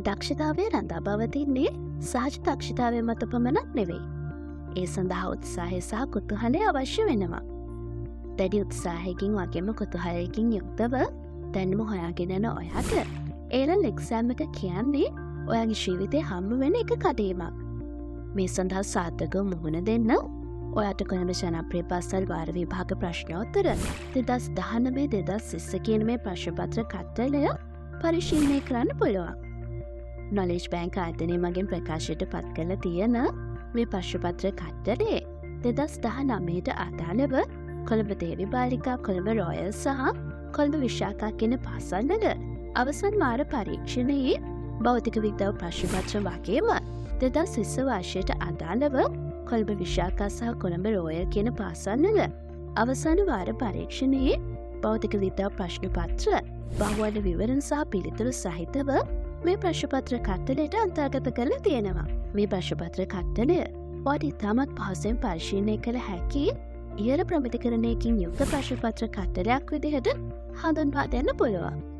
දක්ෂතාවය රඳා පවතින්නේ සහජ දක්ෂතාවය මත පමණක් නෙවෙයි. ඒ සඳහා උත්සාහය සහ කුතුහලය අවශ්‍ය වෙනවා. දැඩි උත්සාහයකින් වගේම කුතුහලයකින් යුක්තව දැනුම හොයාගෙන යන ඔයාට A-level exam එක කියන්නේ ඔයාගේ ජීවිතේ හම්බ වෙන එක කඩේමක්. මේ සඳහා සාර්ථකව මුහුණ දෙන්න ඔයාට කොළඹ ජනප්‍රිය පාසල් වාර විභාග ප්‍රශ්නෝත්තර 2019-2020 කියන මේ ප්‍රශ්නපත්‍ර කට්ටලය පරිශීලනය කරන්න පුළුවන්. නොලෙජ් බැංක් ආයතනය මගින් ප්‍රකාශයට පත් කරලා තියෙන මේ ප්‍රශ්නපත්‍ර කට්ටලේ 2019ට අදාළව කොළඹ දේවි බාලිකා, කොළඹ රොයල් සහ කොළඹ විශාඛා කියන පාසල්වල අවසන් වාර පරීක්ෂණයේ භෞතික විද්‍යාව ප්‍රශ්නපත්‍ර වගේම 2020 වර්ෂයට අදාළව කොළඹ විශාඛා සහ කොළඹ රෝයල් කියන පාසල්වල අවසන් වාර පරීක්ෂණයේ භෞතික විද්‍යාව ප්‍රශ්නපත්‍ර බහුවර්ණ විවරණ සහ පිළිතුරු සහිතව මේ ප්‍රශ්නපත්‍ර කට්ටලයට අන්තර්ගත කරලා තියෙනවා. මේ ප්‍රශ්නපත්‍ර කට්ටලය ඔයාට ඉතාමත් පහසුවෙන් පරිශීලනය කළ හැකි ඉහළ ප්‍රමිතිකරණයකින් යුක්ත ප්‍රශ්නපත්‍ර කට්ටලයක් විදිහට හඳුන්වා දෙන්න පුළුවන්.